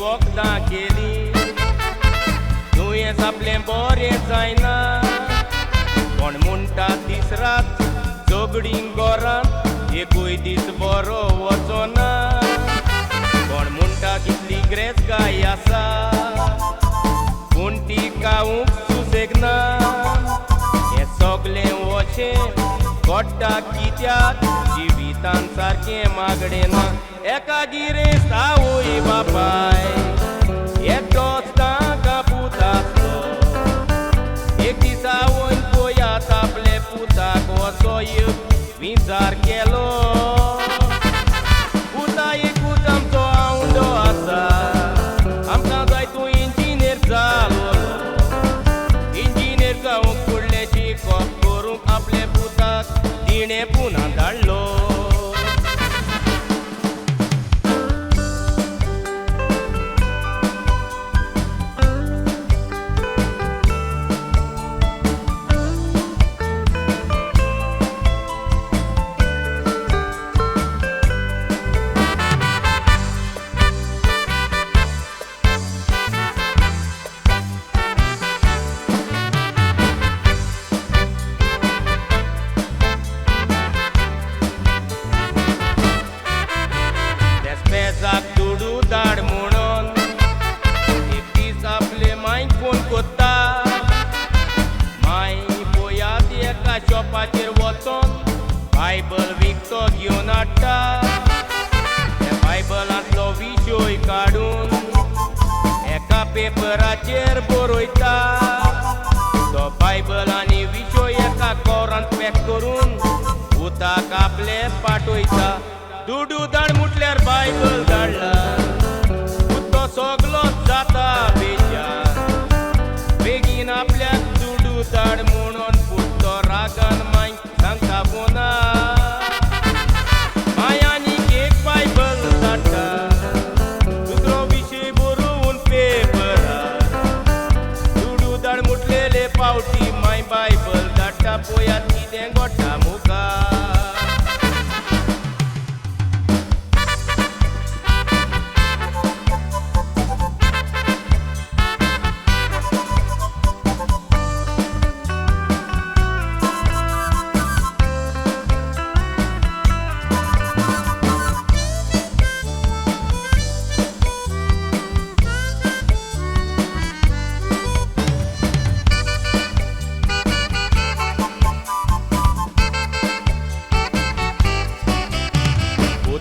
वखदां केली दुयेंस आपलें बरें जायना कोण म्हणटा दीस रात झगडींक घरांत एकूय दीस बरो वचना कोण म्हणटा कितली ग्रेसगाय आसा पूण ती खावूंक सुसेग ना हें सगलें वचें घडटा कित्याक जिवितान सारकें मागडें ना एका गिरेस्त आवय बापाय एकटोच तांकां पूत आसलो एक दीस आवयन पळयात आपले पुताक असो एक विचार केलो पुता एकूच आमचो आवडो आसा आमकां जाय तूं इंजिनियर जालो इंजिनियर जावंक फुडलें शिकप करूंक आपले पुताक तिणें पुना धाडलो शॉपाचेर वचोन बायबल विकतो घेवन हाडटा त्या बायबलांतलो विशय काडून एका पेपराचेर बरयता तो बायबल आनी विशय एका कवरांत पॅक करून पुताक आपले पाठयता दुडू धाड म्हटल्यार बायबल धाडला तो सगलो जाता बेजार बेगीन आपल्याक दुडू धाड म्हणून रागान माय सांगता पोना मायानीक एक बायबल धाडटा दुसरो विशय बरोवन पेपरार दुडू धाड म्हटलेले पावटी माय बायबल धाडटा पळयात कितें घडटा मुखार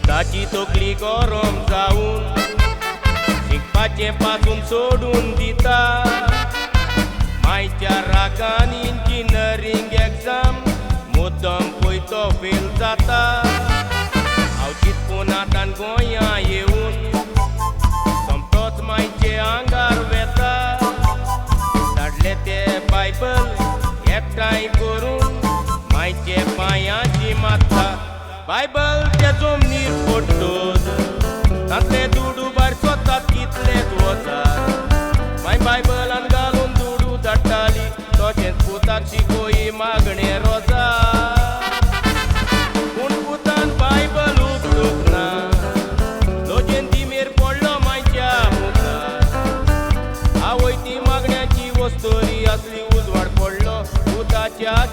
ताची तकली गरम जावन शिकपाचें पासून सोडून दिता मायच्या रागान इंजिनियरींग एग्जाम मुद्दम पळय तो फेल जाता हांव चिंतून आतां गोंयां येवन सोमतोच मायचे आंगार वेता धाडले ते बायबल एकठांय करून मायचे पांयांची मात्ता बायबल ते जमनीर फोडटोच तांतले दुडू भायर स्वतात कितलेच वचात माय बायबलान घालून दुडू धाडटाली तशेंच पुताक शिकोई मागणें रोजा पूण पुतान बायबल उगडूंक ना लोजेन तिमेर पडलो मायच्या मुखार आवय ती मागण्याची वस्तोरी असली उजवाड पडलो पुताच्या